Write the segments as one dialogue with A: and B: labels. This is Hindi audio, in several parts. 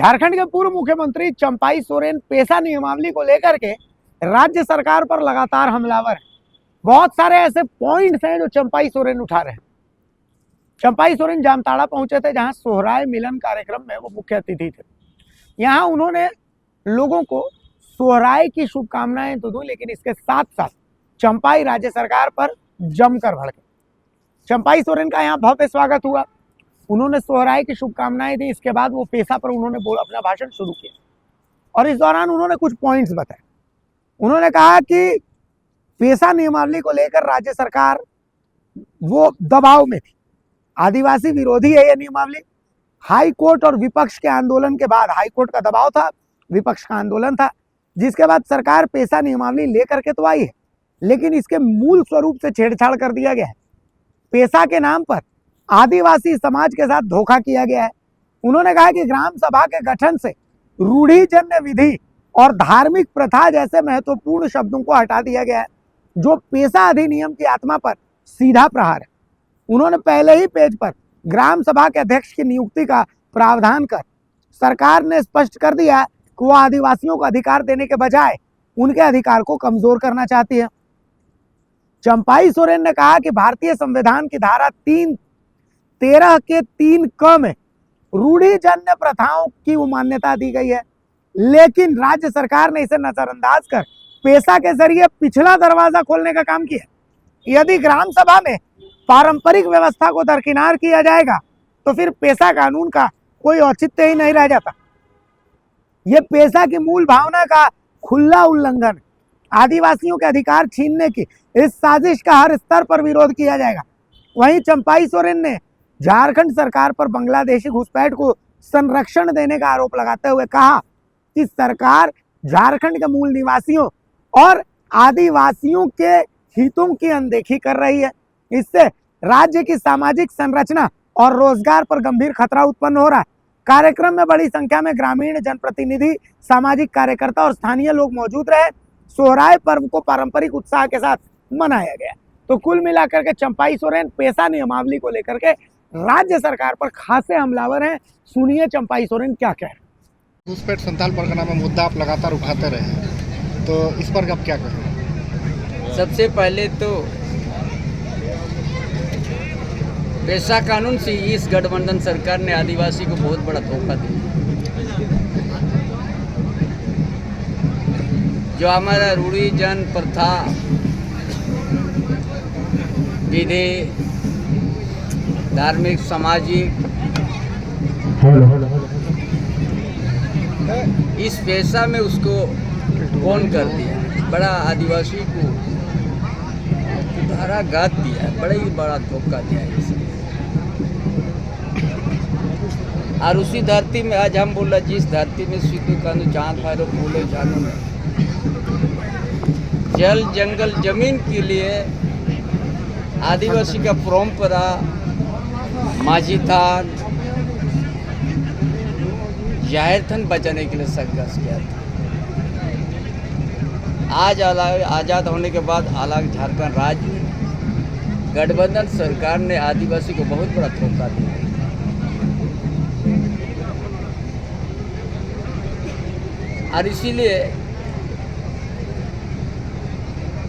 A: झारखंड के पूर्व मुख्यमंत्री चंपाई सोरेन पेशा नियमावली को लेकर के राज्य सरकार पर लगातार हमलावर है। बहुत सारे ऐसे पॉइंट्स हैं जो चंपाई सोरेन उठा रहे हैं। चंपाई सोरेन जामताड़ा पहुंचे थे, जहां सोहराय मिलन कार्यक्रम में वो मुख्य अतिथि थे। यहां उन्होंने लोगों को सोहराय की शुभकामनाएं तो दी, लेकिन इसके साथ साथ चंपाई राज्य सरकार पर जमकर भड़के। चंपाई सोरेन का यहाँ भव्य स्वागत हुआ, उन्होंने सोहराय की शुभकामनाएं दी। इसके बाद वो पेशा पर उन्होंने अपना भाषण शुरू किया और इस दौरान उन्होंने कुछ पॉइंट्स बताए। उन्होंने कहा कि पेशा नियमावली को लेकर राज्य सरकार वो दबाव में थी, आदिवासी विरोधी है ये नियमावली। हाई कोर्ट और विपक्ष के आंदोलन के बाद, हाई कोर्ट का दबाव था, विपक्ष का आंदोलन था, जिसके बाद सरकार पेशा नियमावली लेकर के तो आई है, लेकिन इसके मूल स्वरूप से छेड़छाड़ कर दिया गया है। पेशा के नाम पर आदिवासी समाज के साथ धोखा किया गया है। उन्होंने कहा कि ग्राम सभा के गठन से रूढ़िजन्य विधि और धार्मिक प्रथा जैसे महत्वपूर्ण शब्दों को हटा दिया गया है, जो पेशा अधिनियम की आत्मा पर सीधा प्रहार है। उन्होंने पहले ही पेज पर ग्राम सभा के अध्यक्ष की नियुक्ति का प्रावधान कर सरकार ने स्पष्ट कर दिया कि वो आदिवासियों को अधिकार देने के बजाय उनके अधिकार को कमजोर करना चाहती है। चंपाई सोरेन ने कहा कि भारतीय संविधान की धारा 13 के 3 क में रूढ़िजन्य प्रथाओं की मान्यता दी गई है, लेकिन राज्य सरकार ने इसे नजरअंदाज कर पेशा के जरिए पिछला दरवाजा खोलने का काम किया। यदि ग्राम सभा में पारंपरिक व्यवस्था को दरकिनार किया जाएगा तो फिर पेशा कानून का कोई औचित्य ही नहीं रह जाता। ये पेशा की मूल भावना का खुला उल्लंघन, आदिवासियों के अधिकार छीनने की इस साजिश का हर स्तर पर विरोध किया जाएगा। वहीं चंपाई सोरेन ने झारखंड सरकार पर बांग्लादेशी घुसपैठ को संरक्षण देने का आरोप लगाते हुए कहा कि सरकार झारखंड के मूल निवासियों और आदिवासियों के हितों की अनदेखी कर रही है। इससे राज्य की सामाजिक संरचना और रोजगार पर गंभीर खतरा उत्पन्न हो रहा है। कार्यक्रम में बड़ी संख्या में ग्रामीण जनप्रतिनिधि, सामाजिक कार्यकर्ता और स्थानीय लोग मौजूद रहे। सोहराय पर्व को पारंपरिक उत्साह के साथ मनाया गया। तो कुल मिलाकर के चंपाई सोरेन पेशा नियमावली को लेकर के राज्य सरकार पर खासे हमलावर हैं। सुनिए चंपाई सोरेन क्या कह रहे हैं।
B: घुसपैठ संथाल परगना में मुद्दा आप लगातार उठाते रहे हैं, तो इस पर आप क्या कहें?
C: सबसे पहले तो पेशा कानून से इस गठबंधन सरकार ने आदिवासी को बहुत बड़ा धोखा दिया। जो हमारा रूढ़िजन प्रथा, विधि, धार्मिक, सामाजिक, इस पेशा में उसको कौन कर दिया, बड़ा आदिवासी को धाराघात दिया, बड़ा ही बड़ा धोखा दिया है इसने। और उसी धरती में आज हम बोला, जिस धरती में सिद्धू कानू, चांद भैरव, फूले जानू में जल, जंगल, जमीन के लिए आदिवासी का परंपरा, माझी थान, जाहिर थान बचाने के लिए संघर्ष किया था। आज आज़ाद होने के बाद अलग झारखंड राज्य में गठबंधन सरकार ने आदिवासी को बहुत बड़ा धोखा दिया। और इसीलिए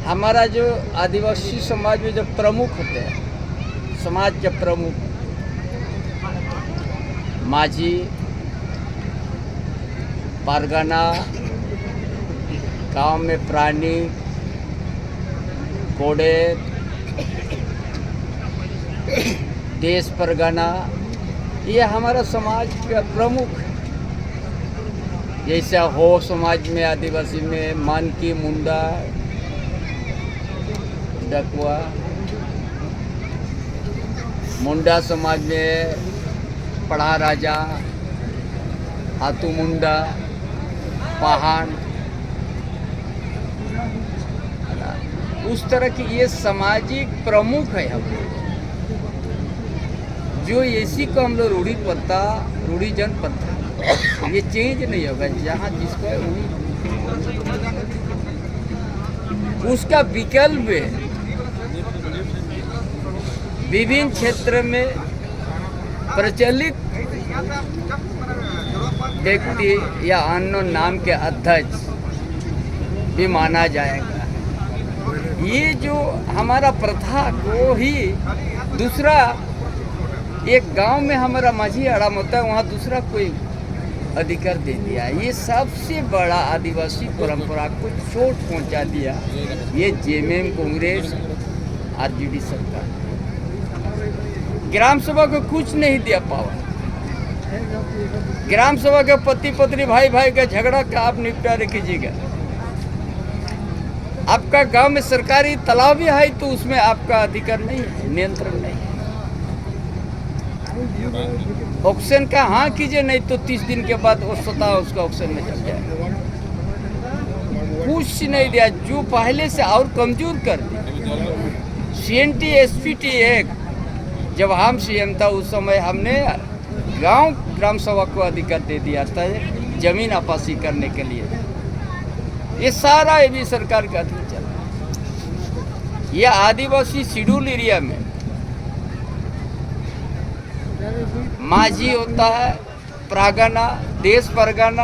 C: हमारा जो आदिवासी समाज में जो प्रमुख होते हैं, समाज के प्रमुख माझी, परगना, गांव में प्राणी, कोडे, देश परगना, ये हमारा समाज का प्रमुख। जैसे हो समाज में, आदिवासी में मन की, मुंडा, डकवा, मुंडा समाज में पढ़ा राजा, हाथू मुंडा, पहाड़, उस तरह की ये सामाजिक प्रमुख है। हम जो इसी को हम लोग रूढ़िजन प्रथा, ये चेंज नहीं होगा। जहाँ जिसको है उसका विकल्प विभिन्न क्षेत्र में प्रचलित व्यक्ति या अननोन नाम के अध्यक्ष भी माना जाएगा। ये जो हमारा प्रथा को ही दूसरा एक गांव में हमारा माझी आराम होता है, वहाँ दूसरा कोई अधिकार दे दिया। ये सबसे बड़ा आदिवासी परंपरा को चोट पहुंचा दिया ये जेएमएम कांग्रेस आरजेडी सरकार। ग्राम सभा को कुछ नहीं दिया पावा। ग्राम सभा के पति पत्नी भाई भाई का झगड़ा का आप निपटारे कीजिएगा। आपका गांव में सरकारी तालाब भी है तो उसमें आपका अधिकार नहीं है, नियंत्रण नहीं है। ऑक्शन का हाँ कीजिए, नहीं तो 30 दिन के बाद वो स्वतः उसका ऑक्शन में चल जाएगा। कुछ नहीं दिया, जो पहले से और कमजोर कर दी। सीएनटी एसपीटी एक्ट जब हम सीएम था उस समय हमने गांव ग्राम सभा को अधिकार दे दिया था जमीन आपासी करने के लिए। ये सारा ये भी सरकार का अधीन चल रहा है। ये आदिवासी शेड्यूल एरिया में माझी होता है, प्रागना, देश परगना,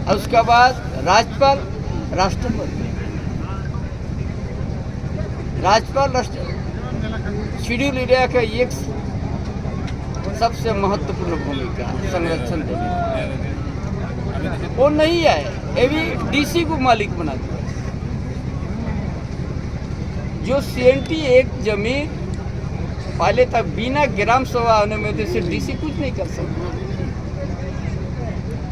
C: और उसके बाद राज्यपाल, राष्ट्रपति। राज्यपाल शेड्यूल एरिया का एक सबसे महत्वपूर्ण भूमिका संरक्षण देने वो नहीं है। ये भी डीसी को मालिक बना दिया। जो सीएनटी एक जमीन पहले तक बिना ग्राम सभा अनुमति से डीसी कुछ नहीं कर सकता,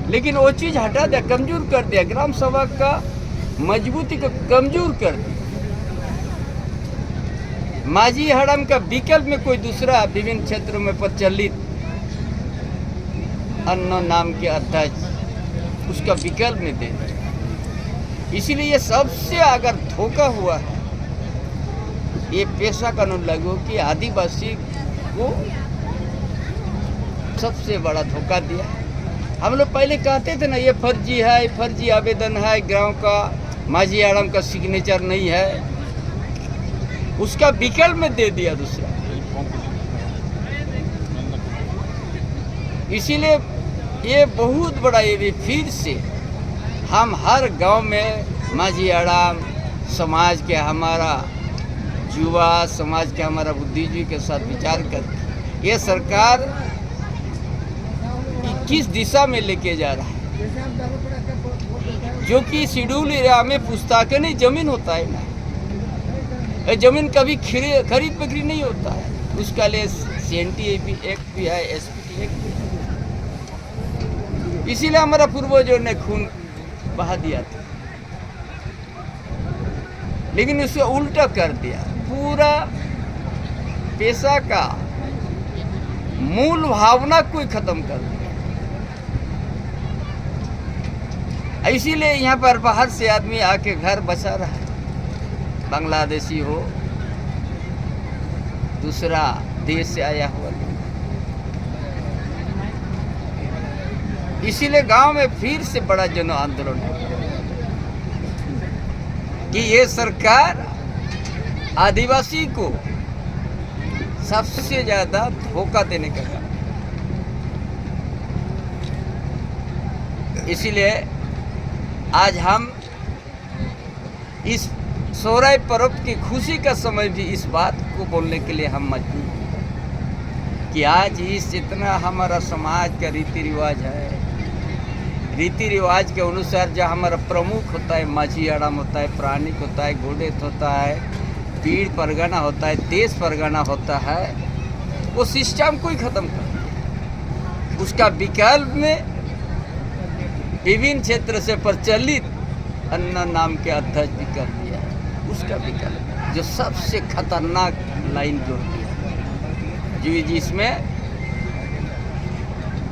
C: लेकिन वो चीज हटा दिया, कमजोर कर दिया। ग्राम सभा का मजबूती को कमजोर कर दिया। माझी हड़म का विकल्प में कोई दूसरा विभिन्न क्षेत्रों में प्रचलित अननोन नाम के अध्यक्ष उसका विकल्प में दे दिया। इसीलिए ये सबसे अगर धोखा हुआ है, ये पेशा कानून लागू कि आदिवासी को सबसे बड़ा धोखा दिया। हम लोग पहले कहते थे ना ये फर्जी है, फर्जी आवेदन है, गांव का माझी आराम का सिग्नेचर नहीं है, उसका विकल्प में दे दिया दूसरा। इसीलिए ये बहुत बड़ा ये भी फिर से हम हर गांव में माझी आराम समाज के हमारा युवा समाज के हमारा बुद्धिजीवी के साथ विचार कर ये सरकार किस दिशा में लेके जा रहा है, जो कि शेड्यूल एरिया में पुस्तकें नहीं जमीन होता है ना, जमीन कभी खरीद बिक्री नहीं होता है। उसका लिए सीएनटी एक्ट भी है, एसपीटी एक्ट भी है। इसीलिए हमारा पूर्वजों ने खून बहा दिया था, लेकिन उसे उल्टा कर दिया। पूरा पेशा का मूल भावना को ही खत्म कर दिया। इसीलिए यहाँ पर बाहर से आदमी आके घर बसा रहा है, बांग्लादेशी हो, दूसरा देश से आया हुआ। इसीलिए गांव में फिर से बड़ा जन आंदोलन है कि ये सरकार आदिवासी को सबसे ज्यादा धोखा देने का काम। इसीलिए आज हम इस सोहराय पर्व की खुशी का समय भी इस बात को बोलने के लिए हम मजबूर हैं कि आज इस इतना हमारा समाज का रीति रिवाज है, रीति रिवाज के अनुसार जो हमारा प्रमुख होता है, माझी आराम होता है, प्राणिक होता है, गोडेत होता है, पीड़ परगना होता है, देश परगना होता है, वो सिस्टम को ही खत्म कर दिया। उसका विकल्प में विभिन्न क्षेत्र से प्रचलित अन्ना नाम के अध्यक्ष भी कर दिया। उसका विकल्प जो सबसे खतरनाक लाइन जोड़ दिया, जो जिसमें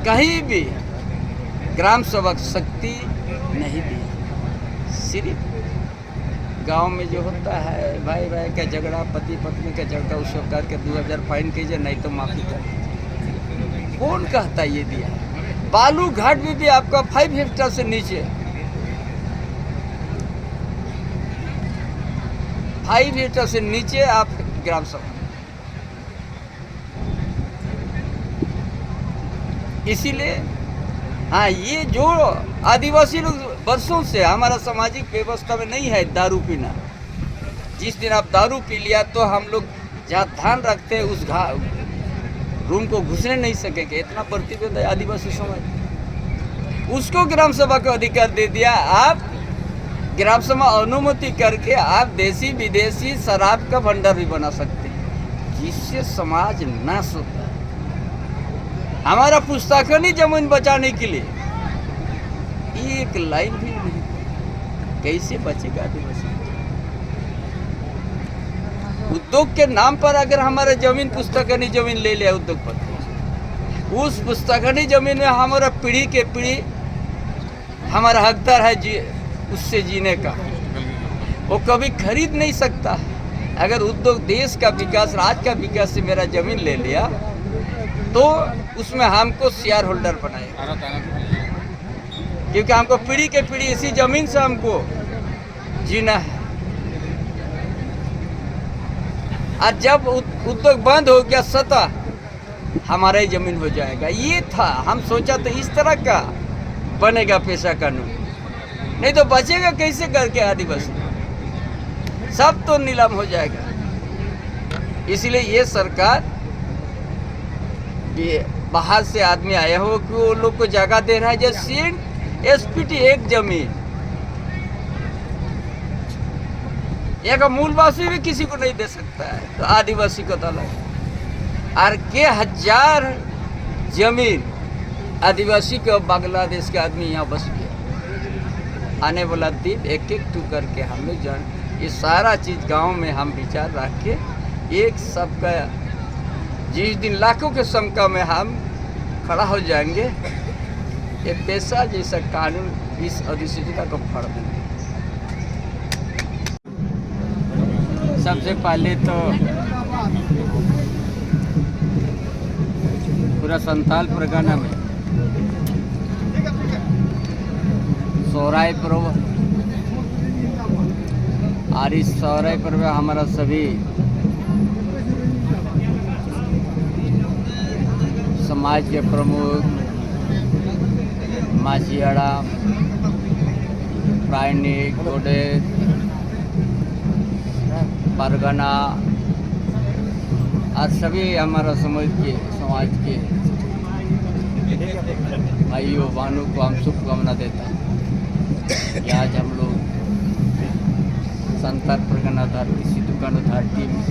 C: कहीं भी ग्राम सभा शक्ति नहीं दी। सिर्फ गांव में जो होता है भाई भाई का झगड़ा, पति पत्नी का झगड़ा, उसको करके 2000 फाइन कीजिए, नहीं तो माफी कर दीजिए। कौन कहता ये दिया? बालू घाट में भी आपका 5 हेक्टेयर से नीचे, 5 हेक्टेयर से नीचे आप ग्राम सभा। इसीलिए हाँ, ये जो आदिवासी लोग वर्षों से हमारा सामाजिक व्यवस्था में नहीं है दारू पीना। जिस दिन आप दारू पी लिया तो हम लोग जहाँ ध्यान रखते हैं उस रूम को घुसने नहीं सकेंगे, इतना प्रतिबंध है आदिवासी समाज। उसको ग्राम सभा का अधिकार दे दिया। आप ग्राम सभा अनुमति करके आप देसी विदेशी शराब का भंडार भी बना सकते हैं, जिससे समाज नाश होता है। हमारा पुस्तकानी जमीन बचाने के लिए एक लाइन भी नहीं, कैसे बचेगा आदिवासी? उद्योग के नाम पर अगर हमारा जमीन पुस्तकानी जमीन ले लिया उद्योगपति, उस पुस्तकानी जमीन में हमारा पीढ़ी के पीढ़ी हमारा हकदार है उससे जीने का, वो कभी खरीद नहीं सकता। अगर उद्योग देश का विकास, राज्य का विकास से मेरा जमीन ले लिया तो उसमें हमको शेयर होल्डर बनाएगा, क्योंकि हमको पीढ़ी के पीढ़ी इसी जमीन से हमको जीना है। और जब उद्योग बंद हो गया सतह, हमारा ही जमीन हो जाएगा। ये था, हम सोचा तो इस तरह का बनेगा पेशा कानून, नहीं तो बचेगा कैसे करके आदिवासी? सब तो नीलाम हो जाएगा। इसलिए ये सरकार, ये बाहर से आदमी आया हो कि वो लोग को जगह दे रहा है, जैसे SPT एक जमीन, यहाँ का मूलवासी भी किसी को नहीं दे सकता है, तो आदिवासी को तो और के 1000 जमीन आदिवासी के बांग्लादेश के आदमी यहाँ बस गया। आने वाला दिन एक एक टू करके हम लोग जान, ये सारा चीज़ गांव में हम विचार रख के एक सबका, जिस दिन लाखों के संख्या में हम खड़ा हो जाएंगे, ये पेशा जैसा कानून इस अधिसूचना को फाड़ देंगे। सबसे पहले तो पूरा संथाल परगना में सोहराय पर्व, और इस सोहराय पर्व में हमारा सभी समाज के प्रमुख, माछियाड़ा, प्रायणिक, गोडे, परगना और सभी हमारा समाज के भाइयों बहनों को हम शुभकामना देता हूँ कि आज हम लोग संथाल परगना धारती सिद्धू कान्हू धारती में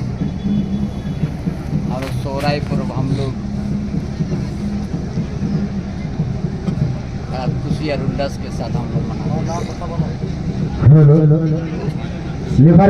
C: और सोहराय पर्व हम लोग खुशी और उल्लास के साथ हम लोग मना